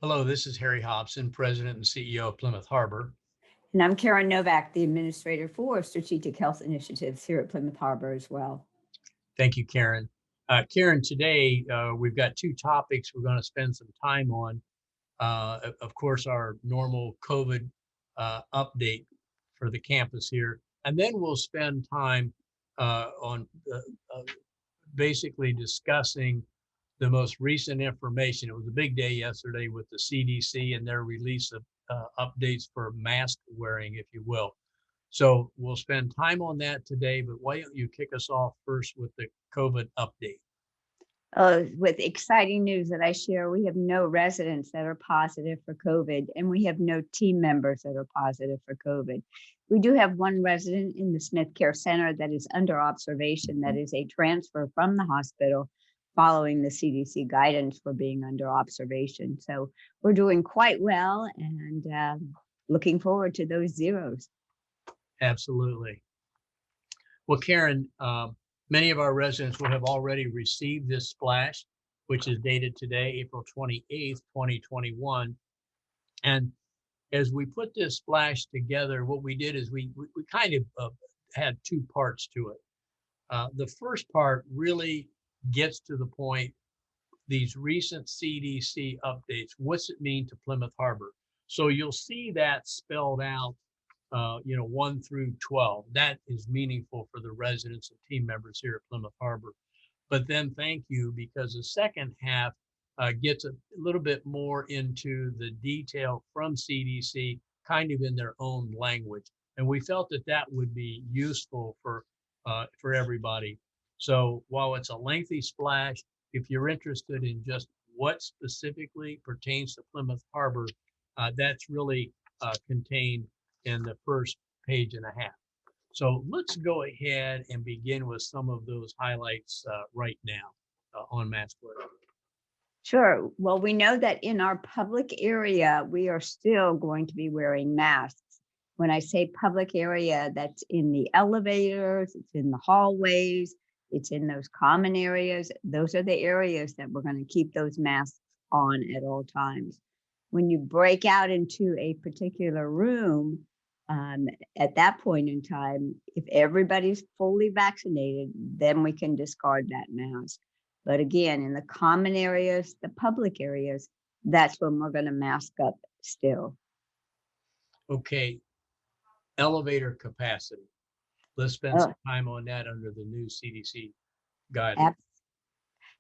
Hello, this is Harry Hobson, President and CEO of Plymouth Harbor. And I'm Karen Novak, the Administrator for Strategic Health Initiatives here at Plymouth Harbor as well. Thank you, Karen. Karen, today we've got two topics we're going to spend some time on. Of course, our normal COVID update for the campus here, and then we'll spend time on basically discussing the most recent information. It was a big day yesterday with the CDC and their release of updates for mask wearing, if you will. So we'll spend time on that today, but why don't you kick us off first with the COVID update? With exciting news that I share, we have no residents that are positive for COVID, and we have no team members that are positive for COVID. We do have one resident in the Smith Care Center that is under observation, that is a transfer from the hospital following the CDC guidance for being under observation. So we're doing quite well and looking forward to those zeros. Absolutely. Well, Karen, many of our residents will have already received this splash, which is dated today, April 28th, 2021. And as we put this splash together, what we did is we kind of had two parts to it. The first part really gets to the point, these recent CDC updates, what's it mean to Plymouth Harbor? So you'll see that spelled out, 1 through 12. That is meaningful for the residents and team members here at Plymouth Harbor. But then thank you, because the second half gets a little bit more into the detail from CDC, kind of in their own language. And we felt that that would be useful for everybody. So while it's a lengthy splash, if you're interested in just what specifically pertains to Plymouth Harbor, that's really contained in the first page and a half. So let's go ahead and begin with some of those highlights right now on mask wearing. Sure. Well, we know that in our public area, we are still going to be wearing masks. When I say public area, that's in the elevators, it's in the hallways, it's in those common areas. Those are the areas that we're going to keep those masks on at all times. When you break out into a particular room, at that point in time, if everybody's fully vaccinated, then we can discard that mask. But again, in the common areas, the public areas, that's when we're going to mask up still. Okay, elevator capacity. Let's spend Oh, some time on that under the new CDC guidelines.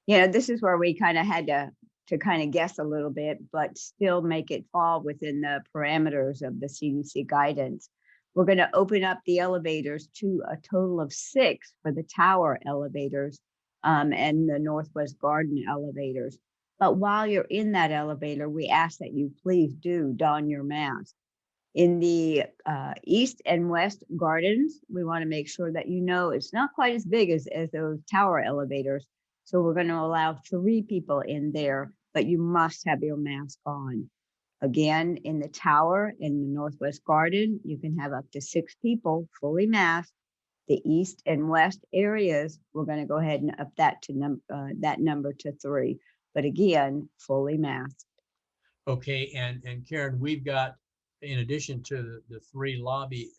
ab- this is where we kind of had to kind of guess a little bit, but still make it fall within the parameters of the CDC guidance. We're going to open up the elevators to a total of 6 for the tower elevators and the Northwest Garden elevators. But while you're in that elevator, we ask that you please do don your mask. In the East and West Gardens, we want to make sure that it's not quite as big as those tower elevators. So we're going to allow 3 people in there, but you must have your mask on. Again, in the tower in the Northwest Garden, you can have up to 6 people fully masked. The East and West areas, we're going to go ahead and up that to that number to 3. But again, fully masked. Okay, and Karen, we've got, in addition to the 3 lobby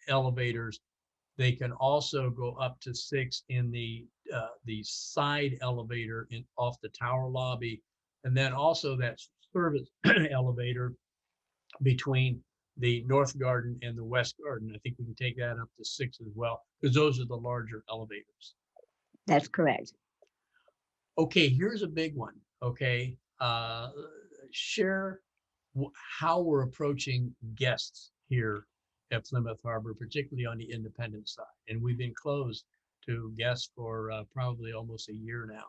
elevators, they can also go up to 6 in the side elevator in off the tower lobby, and then also that service elevator between the North Garden and the West Garden. I think we can take that up to 6 as well, because those are the larger elevators. That's correct. Okay, here's a big one. Okay, share how we're approaching guests here at Plymouth Harbor, particularly on the independent side. And we've been closed to guests for probably almost a year now.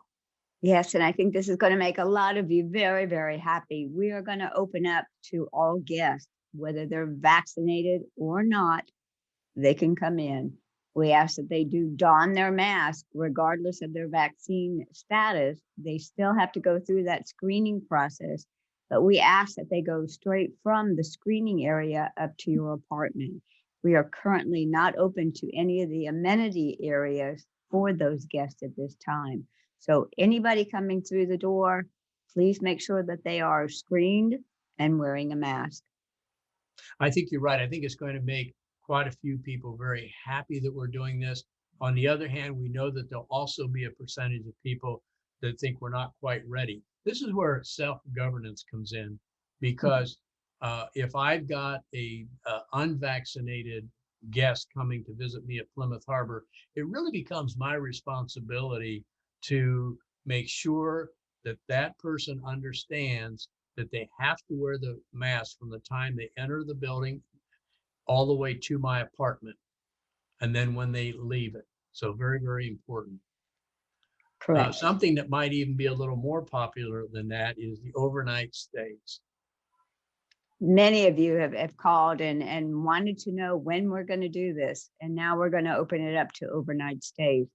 Yes, and I think this is going to make a lot of you very, very happy. We are going to open up to all guests, whether they're vaccinated or not, they can come in. We ask that they do don their mask, regardless of their vaccine status. They still have to go through that screening process, but we ask that they go straight from the screening area up to your apartment. We are currently not open to any of the amenity areas for those guests at this time. So anybody coming through the door, please make sure that they are screened and wearing a mask. I think you're right. I think it's going to make quite a few people very happy that we're doing this. On the other hand, we know that there'll also be a percentage of people that think we're not quite ready. This is where self-governance comes in, because if I've got a unvaccinated guest coming to visit me at Plymouth Harbor, it really becomes my responsibility to make sure that that person understands that they have to wear the mask from the time they enter the building all the way to my apartment, and then when they leave it. So very, very important. Correct. Something that might even be a little more popular than that is the overnight stays. Many of you have called and wanted to know when we're going to do this. And now we're going to open it up to overnight stays.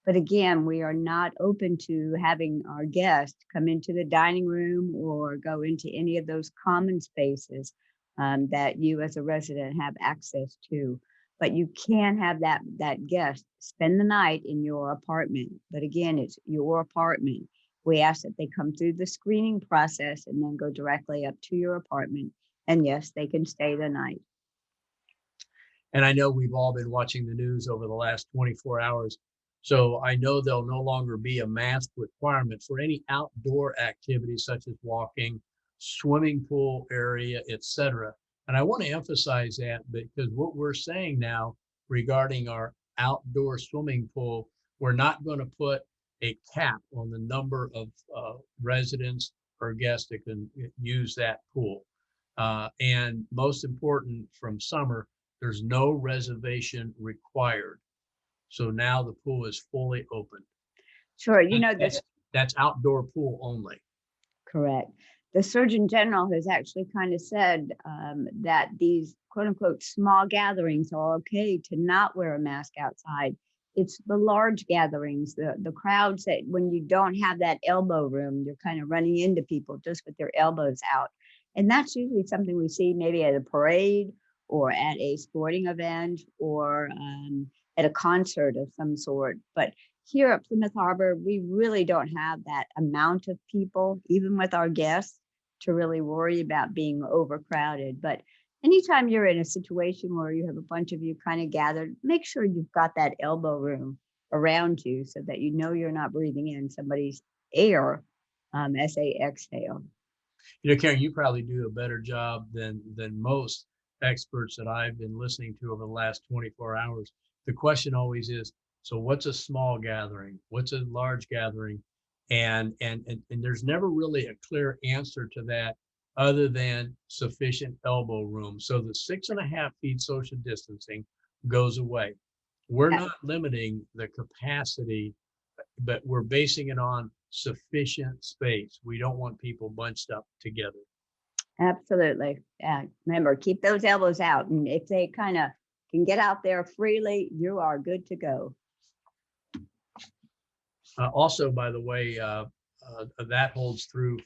But again, we are not open to having our guests come into the dining room or go into any of those common spaces that you as a resident have access to. But you can have that guest spend the night in your apartment. But again, it's your apartment. We ask that they come through the screening process and then go directly up to your apartment. And yes, they can stay the night. And I know we've all been watching the news over the last 24 hours. So I know there'll no longer be a mask requirement for any outdoor activities such as walking, swimming pool area, etc. And I want to emphasize that because what we're saying now regarding our outdoor swimming pool, we're not going to put a cap on the number of residents or guests that can use that pool. And most important, from summer, there's no reservation required. So now the pool is fully open. Sure. You know, this That's outdoor pool only. correct. The Surgeon General has actually kind of said that these quote unquote small gatherings are okay to not wear a mask outside. It's the large gatherings, the crowds that when you don't have that elbow room, you're kind of running into people just with their elbows out. And that's usually something we see maybe at a parade or at a sporting event or at a concert of some sort. But here at Plymouth Harbor, we really don't have that amount of people, even with our guests, to really worry about being overcrowded. But anytime you're in a situation where you have a bunch of you kind of gathered, make sure you've got that elbow room around you so that you know you're not breathing in somebody's air as they exhale. You know, Karen, you probably do a better job than most experts that I've been listening to over the last 24 hours. The question always is, so what's a small gathering? What's a large gathering? And there's never really a clear answer to that other than sufficient elbow room. So the 6.5 feet social distancing goes away. We're Yeah. not limiting the capacity, but we're basing it on sufficient space. We don't want people bunched up together. Absolutely. Yeah. Remember, keep those elbows out. And if they kind of can get out there freely, you are good to go. Also, by the way, that holds through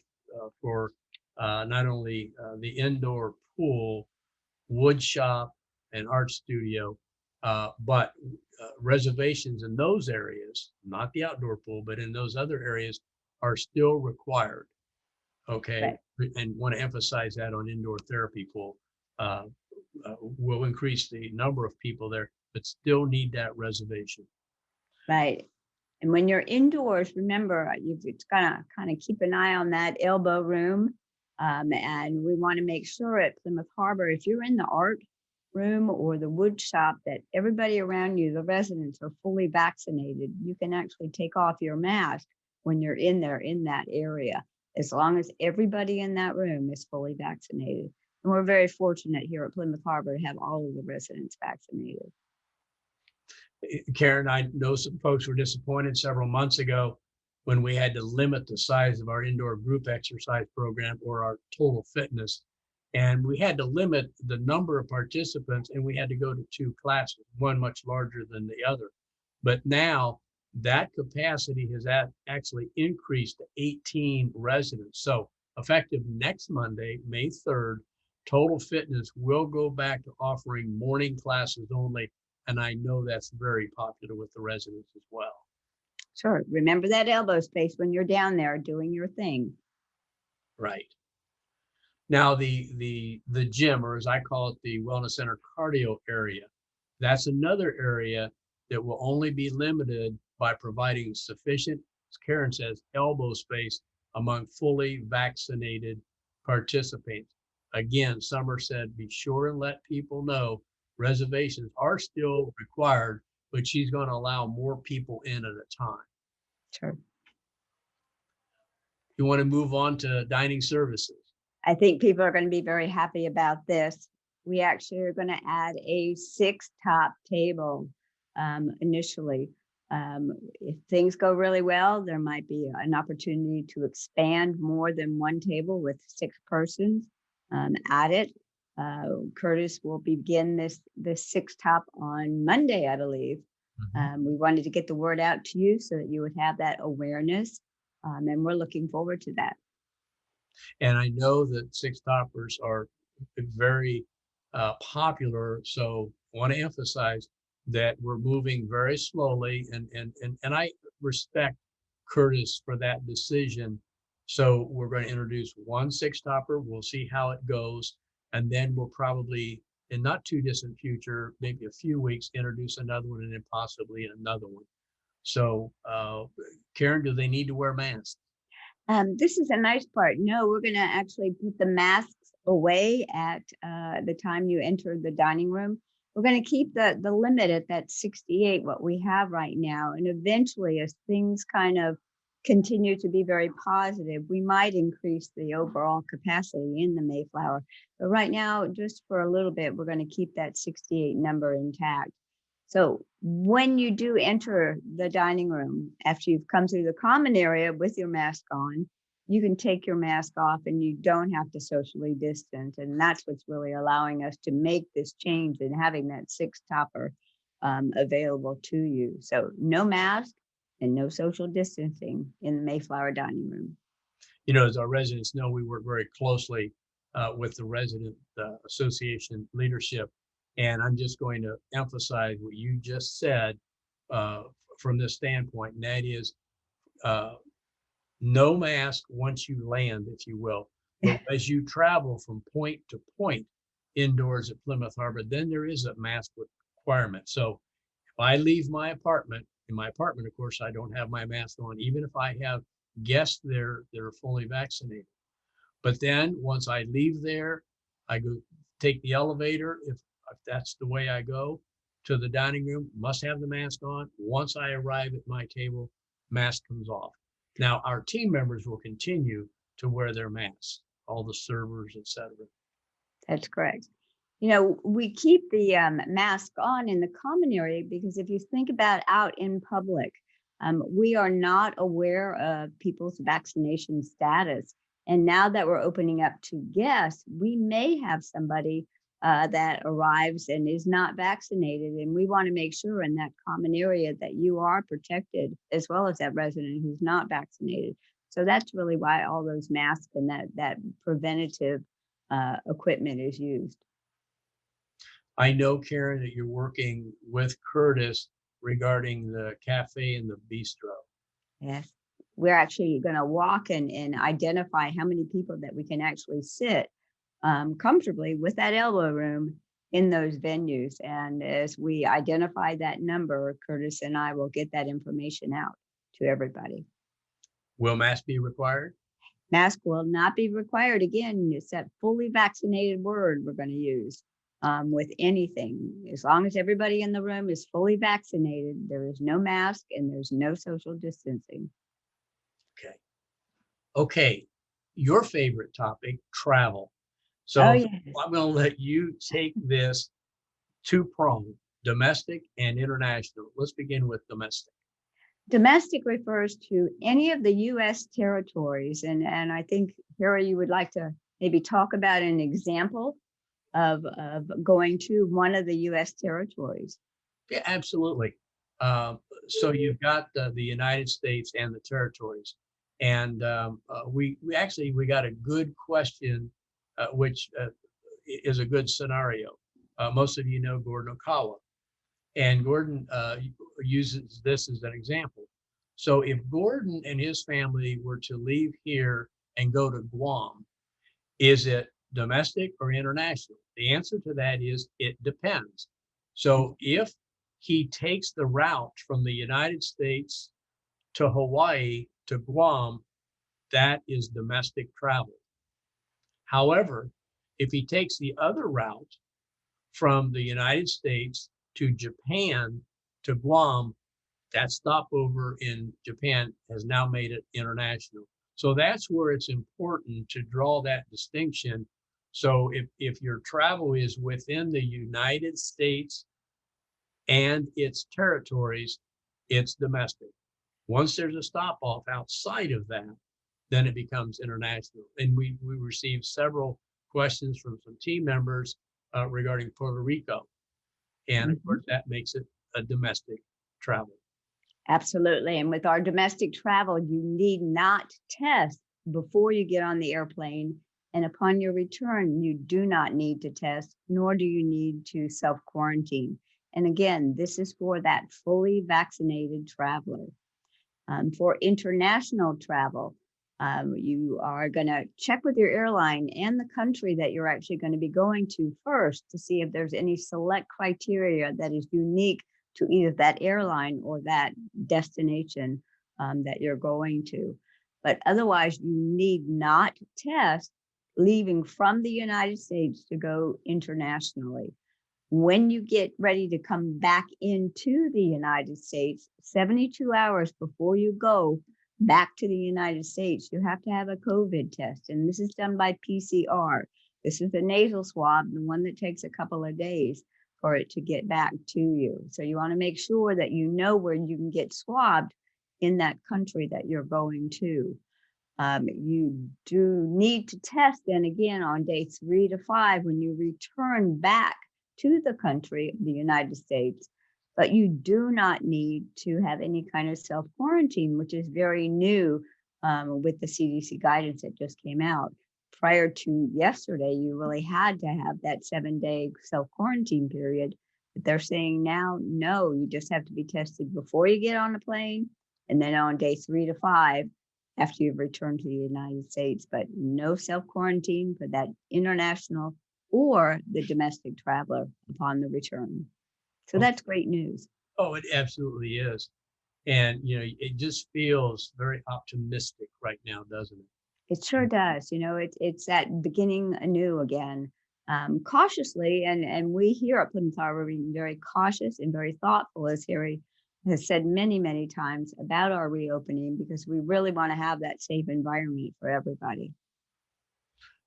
for not only the indoor pool, wood shop, and art studio, but reservations in those areas, not the outdoor pool, but in those other areas are still required. Okay. Right. And want to emphasize that on indoor therapy pool. Will increase the number of people there, but still need that reservation. Right. And when you're indoors, remember, you've got to kind of keep an eye on that elbow room. And we want to make sure at Plymouth Harbor, if you're in the art room or the wood shop, that everybody around you, the residents, are fully vaccinated. You can actually take off your mask when you're in there in that area, as long as everybody in that room is fully vaccinated. And we're very fortunate here at Plymouth Harbor to have all of the residents vaccinated. Karen, I know some folks were disappointed several months ago when we had to limit the size of our indoor group exercise program or our total fitness. And we had to limit the number of participants, and we had to go to 2 classes, one much larger than the other. But now that capacity has actually increased to 18 residents. So effective next Monday, May 3rd, Total Fitness will go back to offering morning classes only. And I know that's very popular with the residents as well. Sure. Remember that elbow space when you're down there doing your thing. Right. Now, the gym, or as I call it, the wellness center cardio area, that's another area that will only be limited by providing sufficient, as Karen says, elbow space among fully vaccinated participants. Again, Summer said, be sure and let people know reservations are still required, but she's going to allow more people in at a time. Sure. You want to move on to dining services? I think people are going to be very happy about this. We actually are going to add a 6-top table initially. If things go really well, there might be an opportunity to expand more than one table with 6 persons at it. Curtis will begin this 6-top on Monday, I believe. We wanted to get the word out to you so that you would have that awareness, and we're looking forward to that. And I know that 6-toppers are very popular. So I want to emphasize that we're moving very slowly, and I respect Curtis for that decision. So we're going to introduce one 6-topper. We'll see how it goes. And then we'll probably, in not too distant future, maybe a few weeks, introduce another one, and then possibly another one. So Karen, do they need to wear masks? This is a nice part. No, we're going to actually put the masks away at the time you enter the dining room. We're going to keep the limit at that 68, what we have right now. And eventually, as things kind of continue to be very positive, we might increase the overall capacity in the Mayflower. But right now, just for a little bit, we're going to keep that 68 number intact. So when you do enter the dining room, after you've come through the common area with your mask on, you can take your mask off and you don't have to socially distance. And that's what's really allowing us to make this change and having that 6-topper available to you. So no mask and no social distancing in the Mayflower dining room. You know, as our residents know, we work very closely with the resident association leadership. And I'm just going to emphasize what you just said from this standpoint, and that is no mask once you land, if you will. But as you travel from point to point indoors at Plymouth Harbor, then there is a mask requirement. So if I leave my apartment, in my apartment, of course, I don't have my mask on, even if I have guests there that are fully vaccinated. But then once I leave there, I go take the elevator. If that's the way I go to the dining room, must have the mask on. Once I arrive at my table, mask comes off. Now, our team members will continue to wear their masks, all the servers, etc. That's correct. You know, we keep the mask on in the common area because if you think about out in public, we are not aware of people's vaccination status. And now that we're opening up to guests, we may have somebody that arrives and is not vaccinated. And we want to make sure in that common area that you are protected, as well as that resident who's not vaccinated. So that's really why all those masks and that preventative equipment is used. I know, Karen, that you're working with Curtis regarding the cafe and the bistro. Yes. We're actually going to walk and identify how many people that we can actually sit comfortably with that elbow room in those venues. And as we identify that number, Curtis and I will get that information out to everybody. Will masks be required? Mask will not be required. Again, it's that fully vaccinated word we're going to use with anything. As long as everybody in the room is fully vaccinated, there is no mask and there's no social distancing. Okay. Your favorite topic, travel. So Oh, yes. I'm going to let you take this two-pronged, domestic and international. Let's begin with domestic. Domestic refers to any of the U.S. territories. And I think, Harry, you would like to maybe talk about an example of going to one of the U.S. territories. Yeah, absolutely. So you've got the United States and the territories. And we got a good question, which is a good scenario. Most of you know Gordon Okawa. And Gordon uses this as an example. So if Gordon and his family were to leave here and go to Guam, is it domestic or international? The answer to that is it depends. So if he takes the route from the United States to Hawaii to Guam, that is domestic travel. However, if he takes the other route from the United States to Japan to Guam, that stopover in Japan has now made it international. So that's where it's important to draw that distinction. So if your travel is within the United States and its territories, it's domestic. Once there's a stop off outside of that, then it becomes international. And we received several questions from some team members regarding Puerto Rico. And of course, that makes it a domestic travel. Absolutely. And with our domestic travel, you need not test before you get on the airplane. And upon your return, you do not need to test, nor do you need to self-quarantine. And again, this is for that fully vaccinated traveler. For international travel, you are going to check with your airline and the country that you're actually going to be going to first to see if there's any select criteria that is unique to either that airline or that destination that you're going to. But otherwise, you need not test leaving from the United States to go internationally. When you get ready to come back into the United States, 72 hours before you go back to the United States, you have to have a COVID test. And this is done by PCR. This is the nasal swab, the one that takes a couple of days for it to get back to you. So you want to make sure that you know where you can get swabbed in that country that you're going to. You do need to test then again on day 3 to 5 when you return back to the country, the United States, but you do not need to have any kind of self-quarantine, which is very new with the CDC guidance that just came out. Prior to yesterday, you really had to have that 7-day self-quarantine period. But they're saying now, no, you just have to be tested before you get on the plane and then on day 3 to 5 after you've returned to the United States, but no self-quarantine for that international or the domestic traveler upon the return. So that's great news. Oh, it absolutely is. And, it just feels very optimistic right now, doesn't it? It sure does. It's that beginning anew again, cautiously. And we here at Plymouth Harbor are being very cautious and very thoughtful, as Harry has said many, many times about our reopening, because we really want to have that safe environment for everybody.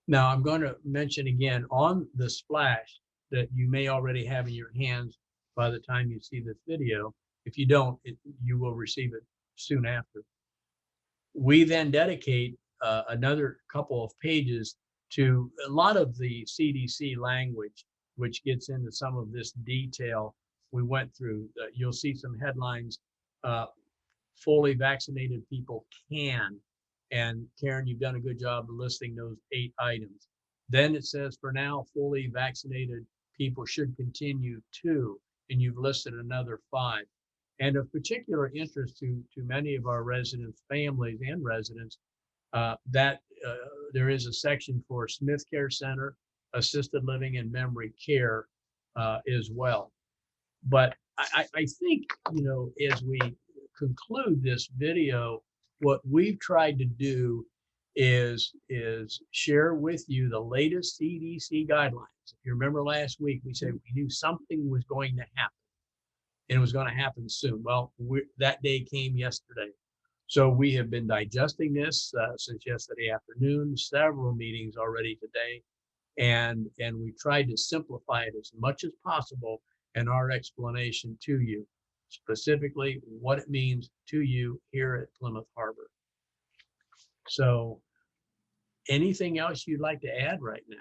Now, I'm going to mention again on the splash that you may already have in your hands by the time you see this video. If you don't, you will receive it soon after. We then dedicate another couple of pages to a lot of the CDC language, which gets into some of this detail we went through. You'll see some headlines, fully vaccinated people can. And Karen, you've done a good job of listing those 8 items. Then it says, for now, fully vaccinated people should continue to, and you've listed another 5. And of particular interest to many of our residents, families and residents, that there is a section for Smith Care Center, assisted living and memory care as well. But I think, as we conclude this video, what we've tried to do is share with you the latest CDC guidelines. If you remember last week, we said we knew something was going to happen and it was going to happen soon. Well, that day came yesterday. So we have been digesting this since yesterday afternoon, several meetings already today, and we tried to simplify it as much as possible in our explanation to you, specifically what it means to you here at Plymouth Harbor. So anything else you'd like to add right now?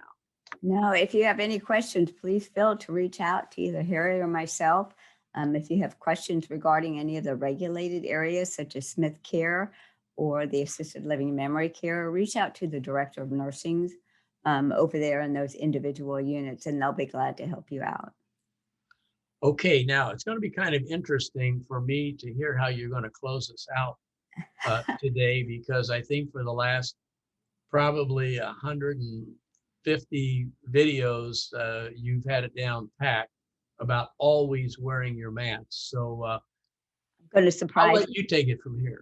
No, if you have any questions, please feel to reach out to either Harry or myself. If you have questions regarding any of the regulated areas, such as Smith Care or the assisted living memory care, reach out to the director of nursing over there in those individual units, and they'll be glad to help you out. Okay, now it's going to be kind of interesting for me to hear how you're going to close us out today, because I think for the last probably 150 videos, you've had it down packed about always wearing your mask. So Going to I'll surprise let you take it from here.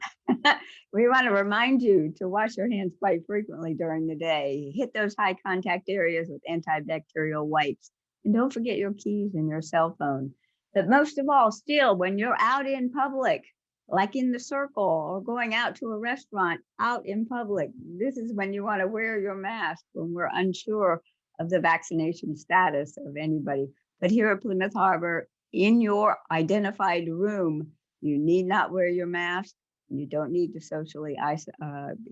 We want to remind you to wash your hands quite frequently during the day. Hit those high contact areas with antibacterial wipes. And don't forget your keys and your cell phone. But most of all, still, when you're out in public, like in the circle or going out to a restaurant out in public, this is when you want to wear your mask when we're unsure of the vaccination status of anybody. But here at Plymouth Harbor, in your identified room, you need not wear your mask. You don't need to socially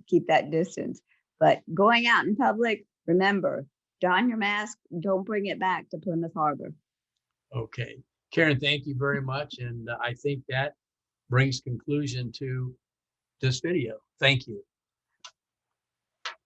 keep that distance. But going out in public, remember, don your mask. Don't bring it back to Plymouth Harbor. Okay. Karen, thank you very much. And I think that brings conclusion to this video. Thank you.